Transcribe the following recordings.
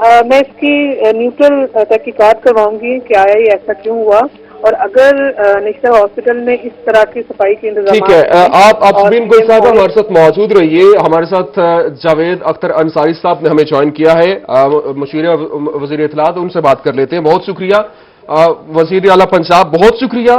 میں اس کی نیوٹرل تحقیقات کرواؤں گی کہ آیا یہ ایسا کیوں ہوا، اور اگر نشتر ہاسپٹل میں اس طرح کی صفائی کے انتظامات، ٹھیک ہے، آپ سبین گل صاحب ہمارے ساتھ موجود رہیے. ہمارے ساتھ جاوید اختر انصاری صاحب نے ہمیں جوائن کیا ہے، مشیر وزیر اطلاعات، ان سے بات کر لیتے ہیں. بہت شکریہ وزیر اعلیٰ پنجاب، بہت شکریہ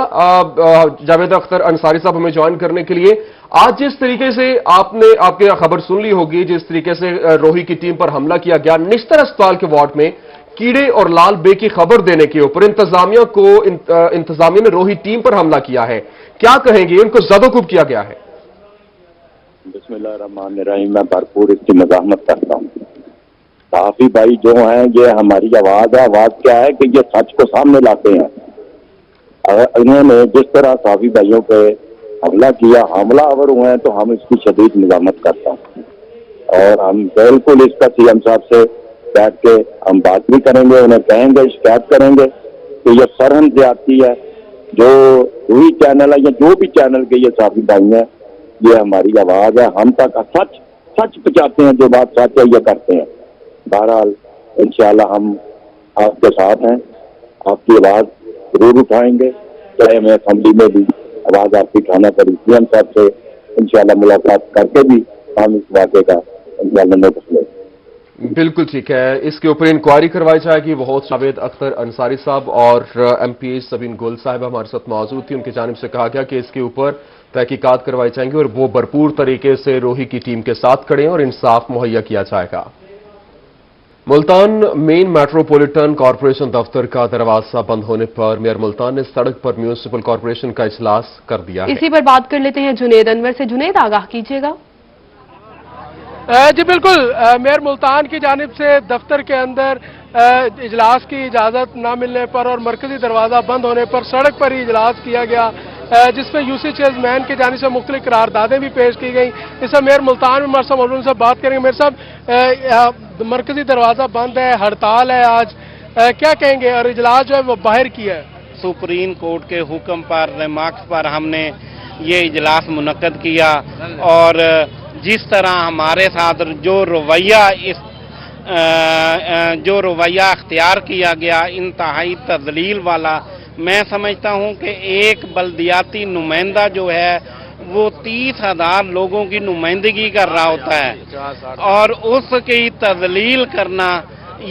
جاوید اختر انصاری صاحب ہمیں جوائن کرنے کے لیے. آج جس طریقے سے آپ نے آپ کی خبر سن لی ہوگی، جس طریقے سے روہی کی ٹیم پر حملہ کیا گیا نشتر اسپتال کے وارڈ میں کیڑے اور لال بے کی خبر دینے کے اوپر، انتظامیہ نے روہی ٹیم پر حملہ کیا ہے، کیا کہیں گے؟ ان کو زد و کوب کیا گیا ہے. بسم اللہ الرحمن الرحیم. میں بھرپور اس کی مزاحمت کرتا ہوں. صحافی بھائی جو ہیں، یہ ہماری آواز ہے. آواز کیا ہے کہ یہ سچ کو سامنے لاتے ہیں. انہوں نے جس طرح صحافی بھائیوں پہ حملہ کیا، حملہ آور ہوئے ہیں، تو ہم اس کی شدید مزاحمت کرتا ہوں، اور ہم بالکل اس کا سی ایم صاحب سے بیٹھ کے ہم بات بھی کریں گے، انہیں کہیں گے، شکایت کریں گے کہ یہ سرہم زیادتی ہے. جو وہی چینل ہے یا جو بھی چینل کے یہ صحافی بھائی ہیں، یہ ہماری آواز ہے. ہم تک سچ پہنچاتے ہیں، جو بات سچ ہے یہ کرتے ہیں. بہرحال انشاءاللہ ہم آپ کے ساتھ ہیں، آپ کی آواز ضرور اٹھائیں گے، چاہے ہمیں اسمبلی میں بھی آواز آپ کی اٹھانا پڑی. سی ایم صاحب سے انشاءاللہ ملاقات کر کے بھی ہم اس واقعے کا انشاءاللہ نوٹس لیں. بالکل ٹھیک ہے، اس کے اوپر انکوائری کروائی جائے گی. بہت جاوید اختر انصاری صاحب اور ایم پی سبین گل صاحب ہمارے ساتھ موجود تھی. ان کی جانب سے کہا گیا کہ اس کے اوپر تحقیقات کروائی جائیں گی اور وہ بھرپور طریقے سے روہی کی ٹیم کے ساتھ کھڑے ہیں اور انصاف مہیا کیا جائے گا. ملتان مین میٹروپولیٹن کارپوریشن دفتر کا دروازہ بند ہونے پر میئر ملتان نے سڑک پر میونسپل کارپوریشن کا اجلاس کر دیا ہے. اسی پر بات کر لیتے ہیں جنید انور سے. جنید، آگاہ کیجیے گا. جی بالکل، میئر ملتان کی جانب سے دفتر کے اندر اجلاس کی اجازت نہ ملنے پر اور مرکزی دروازہ بند ہونے پر سڑک پر ہی اجلاس کیا گیا، جس میں یو سی چیئرمین کی جانب سے مختلف قراردادیں بھی پیش کی گئیں. اس میں میئر ملتان میں مرسا مولون سے بات کریں گے. میئر صاحب، مرکزی دروازہ بند ہے، ہڑتال ہے آج، کیا کہیں گے؟ اور اجلاس جو ہے وہ باہر کیا ہے. سپریم کورٹ کے حکم پر ریمارکس پر ہم نے یہ اجلاس منعقد کیا، اور جس طرح ہمارے ساتھ جو رویہ اختیار کیا گیا انتہائی تذلیل والا، میں سمجھتا ہوں کہ ایک بلدیاتی نمائندہ جو ہے وہ 30,000 لوگوں کی نمائندگی کر رہا ہوتا ہے، اور اس کی تذلیل کرنا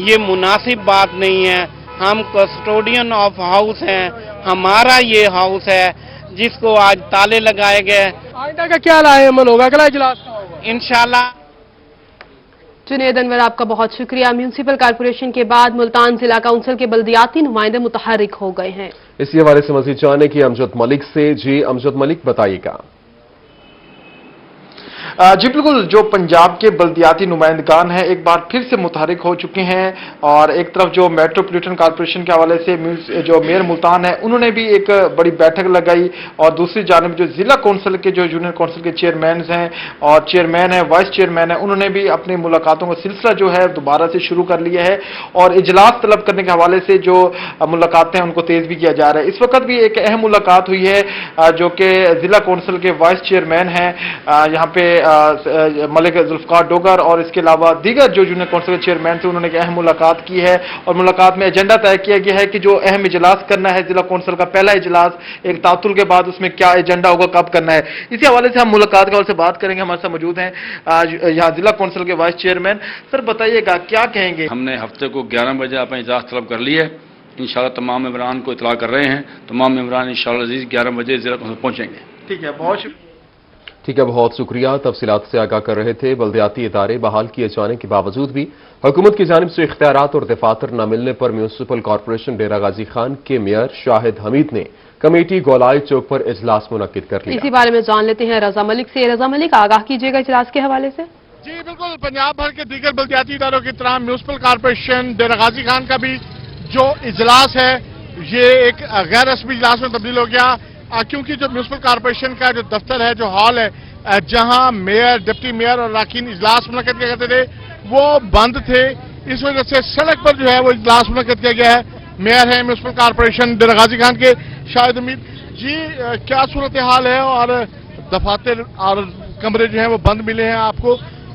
یہ مناسب بات نہیں ہے. ہم کسٹوڈین آف ہاؤس ہیں، ہمارا یہ ہاؤس ہے جس کو آج تالے لگائے گئے. آئندہ کا کیا رائے عمل ہوگا؟ اگلا اجلاس کا ہوگا انشاءاللہ. جنید انور، آپ کا بہت شکریہ. میونسپل کارپوریشن کے بعد ملتان ضلع کونسل کے بلدیاتی نمائندے متحرک ہو گئے ہیں. اسی حوالے سے مزید جاننے کی امجد ملک سے. جی امجد ملک، بتائیے گا. جی بالکل، جو پنجاب کے بلدیاتی نمائندگان ہیں ایک بار پھر سے متحرک ہو چکے ہیں، اور ایک طرف جو میٹروپولیٹن کارپوریشن کے حوالے سے جو میئر ملتان ہے انہوں نے بھی ایک بڑی بیٹھک لگائی، اور دوسری جانب جو ضلع کونسل کے جو یونین کونسل کے چیئرمینز ہیں اور چیئرمین ہیں، وائس چیئرمین ہیں، انہوں نے بھی اپنی ملاقاتوں کا سلسلہ جو ہے دوبارہ سے شروع کر لیا ہے، اور اجلاس طلب کرنے کے حوالے سے جو ملاقاتیں ہیں ان کو تیز بھی کیا جا رہا ہے. اس وقت بھی ایک اہم ملاقات ہوئی ہے جو کہ ضلع کونسل کے وائس چیئرمین ہیں یہاں پہ ملک ذوالفقار ڈوگر، اور اس کے علاوہ دیگر جو یونین کونسل کے چیئرمین تھے انہوں نے ایک اہم ملاقات کی ہے، اور ملاقات میں ایجنڈا طے کیا گیا ہے کہ جو اہم اجلاس کرنا ہے ضلع کونسل کا پہلا اجلاس ایک تعطل کے بعد، اس میں کیا ایجنڈا ہوگا، کب کرنا ہے. اسی حوالے سے ہم ملاقات کے حوالے سے بات کریں گے. ہمارے ساتھ موجود ہیں یہاں ضلع کونسل کے وائس چیئرمین. سر بتائیے گا کیا کہیں گے؟ ہم نے ہفتے کو 11 بجے اپنا اجلاس طلب کر لی ہے. انشاءاللہ تمام ممبران کو اطلاع کر رہے ہیں. تمام ممبران انشاءاللہ عزیز 11 بجے ضلع کونسل پہنچیں گے. ٹھیک ہے، بہت ٹھیک ہے، بہت شکریہ. تفصیلات سے آگاہ کر رہے تھے. بلدیاتی ادارے بحال کیے جانے کے باوجود بھی حکومت کی جانب سے اختیارات اور دفاتر نہ ملنے پر میونسپل کارپوریشن ڈیرہ غازی خان کے میئر شاہد حمید نے کمیٹی گولائی چوک پر اجلاس منعقد کر لیا. اسی بارے میں جان لیتے ہیں رضا ملک سے. رضا ملک، آگاہ کیجیے گا اجلاس کے حوالے سے. جی بالکل، پنجاب بھر کے دیگر بلدیاتی اداروں کی طرح میونسپل کارپوریشن ڈیرہ غازی خان کا بھی جو اجلاس ہے یہ ایک غیر رسمی اجلاس میں تبدیل ہو گیا، کیونکہ جو میونسپل کارپوریشن کا جو دفتر ہے، جو ہال ہے جہاں میئر، ڈپٹی میئر اور اراکین اجلاس منعقد کیا کرتے تھے، وہ بند تھے. اس وجہ سے سڑک پر جو ہے وہ اجلاس منعقد کیا گیا ہے. میئر ہیں میونسپل کارپوریشن ڈیرہ غازی خان کے شاہد حمید. جی کیا صورتحال ہے، اور دفاتر اور کمرے جو ہیں وہ بند ملے ہیں آپ کو،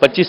25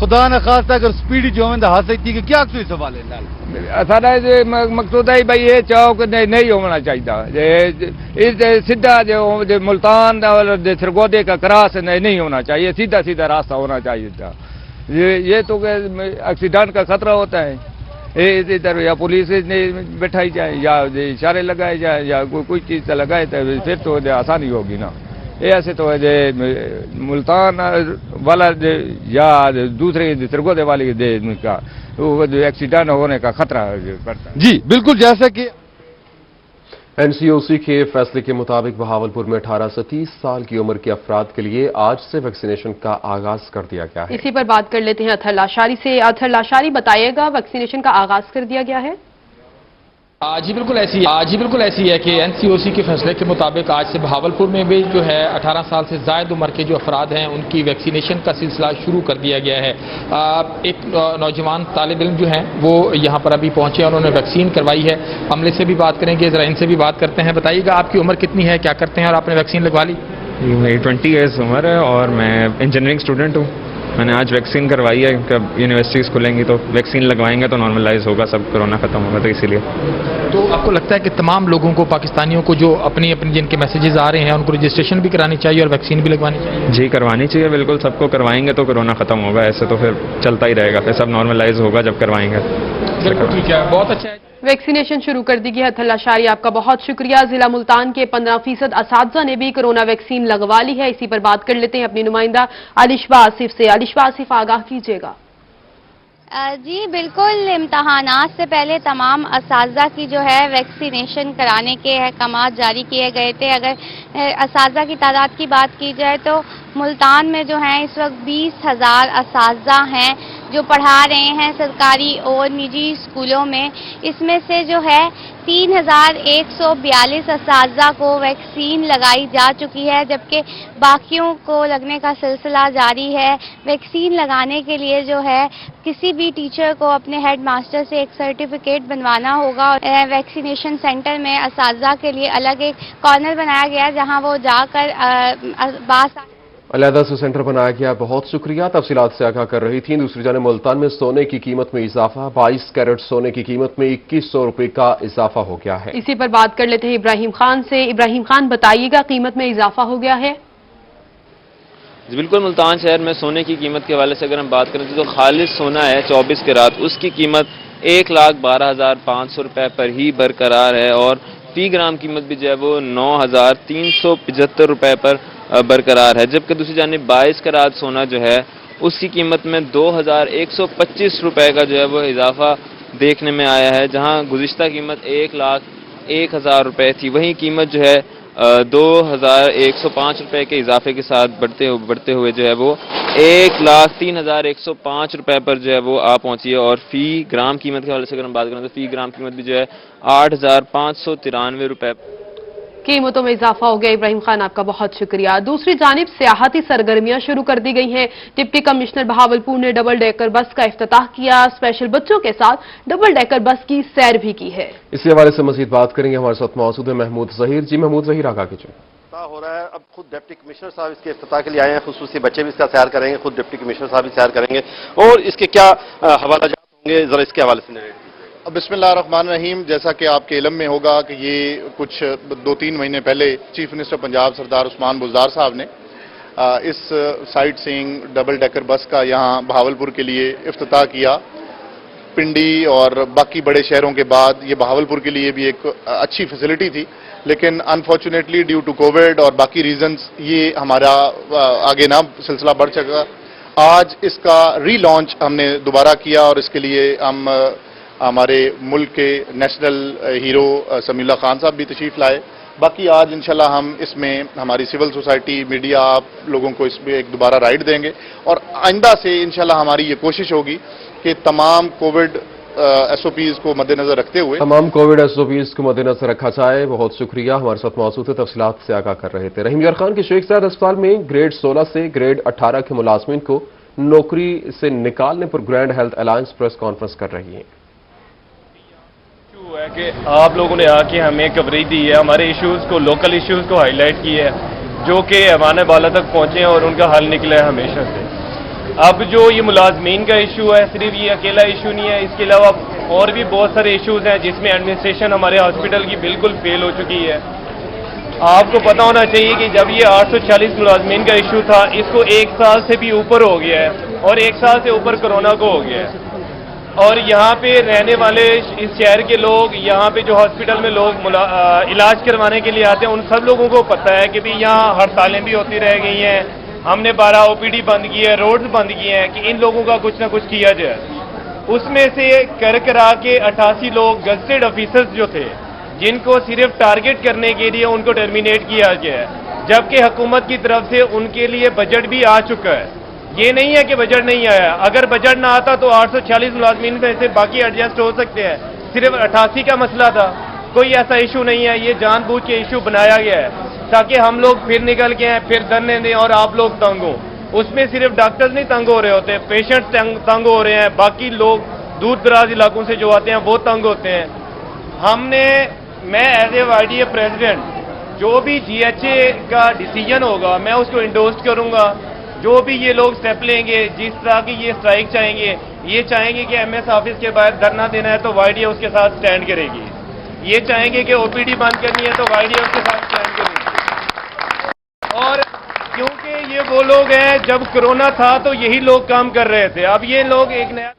خدا نخواستہ اگر سپیڈی جو ہے حادثے تھی کہ کیا کوئی سوال ہے سارا مقصود ہے بھائی یہ چوک نہیں ہونا چاہیے سیدھا جو ملتان اور سرگودے کا کراس نہیں ہونا چاہیے سیدھا سیدھا راستہ ہونا چاہیے تھا یہ تو ایکسیڈنٹ کا خطرہ ہوتا ہے ادھر یا پولیس بٹھائی جائے یا اشارے لگائے جائیں یا کوئی چیز سے لگائے تو پھر تو آسانی ہوگی نا ایسے تو ملتان والا یا دوسرے سرگودے والی کا ایکسیڈنٹ ہونے کا خطرہ پڑتا ہے جی بالکل جیسا کہ NCOC کے فیصلے کے مطابق بہاولپور میں 18 سے 30 سال کی عمر کے افراد کے لیے آج سے ویکسینیشن کا آغاز کر دیا گیا ہے۔ اسی پر بات کر لیتے ہیں اطہر لاشاری سے۔ اطہر لاشاری بتائیے گا ویکسینیشن کا آغاز کر دیا گیا ہے؟ جی بالکل ایسی ہے کہ NCOC کے فیصلے کے مطابق آج سے بہاولپور میں بھی جو ہے 18 سال سے زائد عمر کے جو افراد ہیں ان کی ویکسینیشن کا سلسلہ شروع کر دیا گیا ہے۔ ایک نوجوان طالب علم جو ہیں وہ یہاں پر ابھی پہنچے اور انہوں نے ویکسین کروائی ہے۔ عملے سے بھی بات کریں گے، ذرا ان سے بھی بات کرتے ہیں۔ بتائیے گا آپ کی عمر کتنی ہے، کیا کرتے ہیں اور آپ نے ویکسین لگوا لی؟ میری 20 ایئرس عمر ہے اور میں انجینئرنگ اسٹوڈنٹ ہوں۔ میں نے آج ویکسین کروائی ہے کہ یونیورسٹیز کھلیں گی تو ویکسین لگوائیں گے تو نارملائز ہوگا، سب کرونا ختم ہوگا، تو اسی لیے۔ تو آپ کو لگتا ہے کہ تمام لوگوں کو، پاکستانیوں کو جو اپنی جن کے میسیجز آ رہے ہیں ان کو رجسٹریشن بھی کرانی چاہیے اور ویکسین بھی لگوانی چاہیے؟ جی کروانی چاہیے، بالکل سب کو کروائیں گے تو کرونا ختم ہوگا، ایسے تو پھر چلتا ہی رہے گا، پھر سب نارملائز ہوگا جب کروائیں گے۔ بالکل ٹھیک ہے، بہت اچھا ہے۔ ویکسینیشن شروع کر دی گئی ہے۔ اطہر لاشاری آپ کا بہت شکریہ۔ ضلع ملتان کے 15% اساتذہ نے بھی کورونا ویکسین لگوا لی ہے۔ اسی پر بات کر لیتے ہیں اپنی نمائندہ علیشبہ آصف سے۔ علیشبہ آصف آگاہ کیجیے گا۔ جی بالکل، امتحانات سے پہلے تمام اساتذہ کی جو ہے ویکسینیشن کرانے کے احکامات جاری کیے گئے تھے۔ اگر اساتذہ کی تعداد کی بات کی جائے تو ملتان میں جو ہیں اس وقت 20,000 اساتذہ ہیں جو پڑھا رہے ہیں سرکاری اور نجی اسکولوں میں۔ اس میں سے جو ہے 3,142 اساتذہ کو ویکسین لگائی جا چکی ہے، جبکہ باقیوں کو لگنے کا سلسلہ جاری ہے۔ ویکسین لگانے کے لیے جو ہے کسی بھی ٹیچر کو اپنے ہیڈ ماسٹر سے ایک سرٹیفکیٹ بنوانا ہوگا۔ ویکسینیشن سینٹر میں اساتذہ کے لیے الگ ایک کارنر بنایا گیا ہے جہاں وہ جا کر علیحدہ سے سینٹر بنایا گیا۔ بہت شکریہ، تفصیلات سے آگاہ کر رہی تھیں۔ دوسری جانب ملتان میں سونے کی قیمت میں اضافہ، 22 کیرٹ سونے کی قیمت میں 2100 روپے کا اضافہ ہو گیا ہے۔ اسی پر بات کر لیتے ہیں ابراہیم خان سے۔ ابراہیم خان بتائیے گا قیمت میں اضافہ ہو گیا ہے؟ جی بالکل، ملتان شہر میں سونے کی قیمت کے حوالے سے اگر ہم بات کریں تو خالص سونا ہے 24 کیرات، اس کی قیمت 1,12,500 روپے پر ہی برقرار ہے اور فی گرام قیمت بھی جو ہے وہ 9,375 روپے پر برقرار ہے، جبکہ دوسری جانب 22 کیرات سونا جو ہے اس کی قیمت میں 2,125 روپے کا جو ہے وہ اضافہ دیکھنے میں آیا ہے، جہاں گزشتہ قیمت 1,01,000 روپے تھی، وہیں قیمت جو ہے 2,105 روپے کے اضافے کے ساتھ بڑھتے ہوئے جو ہے وہ 1,03,105 روپے پر جو ہے وہ آ پہنچی ہے اور فی گرام قیمت کے حوالے سے اگر ہم بات کریں تو فی گرام قیمت بھی جو ہے 8,593 روپے قیمتوں میں اضافہ ہو گیا۔ ابراہیم خان آپ کا بہت شکریہ۔ دوسری جانب سیاحتی سرگرمیاں شروع کر دی گئی ہیں۔ ڈپٹی کمشنر بہاولپور نے ڈبل ڈیکر بس کا افتتاح کیا، اسپیشل بچوں کے ساتھ ڈبل ڈیکر بس کی سیر بھی کی ہے۔ اسی حوالے سے مزید بات کریں گے، ہمارے ساتھ موجود ہے محمود ظہیر۔ جی محمود ظہیر، آگاہ کیجیے۔ ہو رہا ہے، اب خود ڈپٹی کمشنر صاحب اس کے افتتاح کے لیے آئے ہیں، خصوصی بچے بھی اس کا سیر کریں گے، خود ڈپٹی کمشنر صاحب بھی سیر کریں گے اور اس کے کیا حوالہ جات ہوں گے، ذرا اس کے حوالے سے بسم اللہ الرحمن الرحیم۔ جیسا کہ آپ کے علم میں ہوگا کہ یہ کچھ 2-3 مہینے پہلے چیف منسٹر پنجاب سردار عثمان بزدار صاحب نے اس سائٹ سینگ ڈبل ڈیکر بس کا یہاں بہاولپور کے لیے افتتاح کیا۔ پنڈی اور باقی بڑے شہروں کے بعد یہ بہاولپور کے لیے بھی ایک اچھی فیسلٹی تھی، لیکن انفارچونیٹلی ڈیو ٹو کووڈ اور باقی ریزنز یہ ہمارا آگے نہ سلسلہ بڑھ سکا۔ آج اس کا ری لانچ ہم نے دوبارہ کیا اور اس کے لیے ہم ہمارے ملک کے نیشنل ہیرو سمیع اللہ خان صاحب بھی تشریف لائے۔ باقی آج انشاءاللہ ہم اس میں ہماری سول سوسائٹی، میڈیا، آپ لوگوں کو اس میں ایک دوبارہ رائڈ دیں گے اور آئندہ سے انشاءاللہ ہماری یہ کوشش ہوگی کہ تمام کووڈ SOPs کو مد نظر رکھتے ہوئے SOPs کو مد نظر رکھا جائے۔ بہت شکریہ، ہمارے ساتھ موجود ہے، تفصیلات سے آگاہ کر رہے تھے۔ رحیم یار خان کے شیخ زاید اسپتال میں گریڈ 16 سے گریڈ 18 کے ملازمین کو نوکری سے نکالنے پر grand health alliance press conference کر رہی ہے۔ ہے کہ آپ لوگوں نے آ کے ہمیں کوریج دی ہے، ہمارے ایشوز کو، لوکل ایشوز کو ہائی لائٹ کی ہے جو کہ ایوان بالا تک پہنچے ہیں اور ان کا حل نکلا ہے ہمیشہ سے۔ اب جو یہ ملازمین کا ایشو ہے صرف یہ اکیلا ایشو نہیں ہے، اس کے علاوہ اور بھی بہت سارے ایشوز ہیں جس میں ایڈمنسٹریشن ہمارے ہاسپٹل کی بالکل فیل ہو چکی ہے۔ آپ کو پتہ ہونا چاہیے کہ جب یہ 840 ملازمین کا ایشو تھا اس کو 1 سال سے بھی اوپر ہو گیا ہے اور 1 سال سے اوپر کرونا کو ہو گیا ہے، اور یہاں پہ رہنے والے اس شہر کے لوگ، یہاں پہ جو ہاسپٹل میں لوگ علاج کروانے کے لیے آتے ہیں ان سب لوگوں کو پتہ ہے کہ بھی یہاں ہڑتالیں بھی ہوتی رہ گئی ہیں، ہم نے 12 OPD بند کی ہے، روڈز بند کیے ہیں کہ ان لوگوں کا کچھ نہ کچھ کیا جائے۔ اس میں سے کرا کے 88 لوگ گزٹڈ آفیسرز جو تھے جن کو صرف ٹارگٹ کرنے کے لیے ان کو ٹرمینیٹ کیا گیا ہے، جبکہ حکومت کی طرف سے ان کے لیے بجٹ بھی آ چکا ہے۔ یہ نہیں ہے کہ بجٹ نہیں آیا، اگر بجٹ نہ آتا تو 840 ملازمین میں سے باقی ایڈجسٹ ہو سکتے ہیں، صرف 88 کا مسئلہ تھا، کوئی ایسا ایشو نہیں ہے، یہ جان بوجھ کے ایشو بنایا گیا ہے تاکہ ہم لوگ پھر نکل کے ہیں، پھر دھرنے دیں اور آپ لوگ تنگ ہوں۔ اس میں صرف ڈاکٹرز نہیں تنگ ہو رہے ہوتے، پیشنٹس تنگ ہو رہے ہیں، باقی لوگ دور دراز علاقوں سے جو آتے ہیں وہ تنگ ہوتے ہیں۔ میں ایز اے YDA پریزیڈنٹ جو بھی GHA کا ڈیسیجن ہوگا میں اس کو انڈورس کروں گا، جو بھی یہ لوگ سٹیپ لیں گے، جس طرح کی یہ اسٹرائک چاہیں گے، یہ چاہیں گے کہ MS آفس کے باہر دھرنا دینا ہے تو YDA اس کے ساتھ سٹینڈ کرے گی، یہ چاہیں گے کہ OPD بند کرنی ہے تو YDA اس کے ساتھ سٹینڈ کرے گی۔ اور کیونکہ یہ وہ لوگ ہیں جب کرونا تھا تو یہی لوگ کام کر رہے تھے، اب یہ لوگ ایک نیا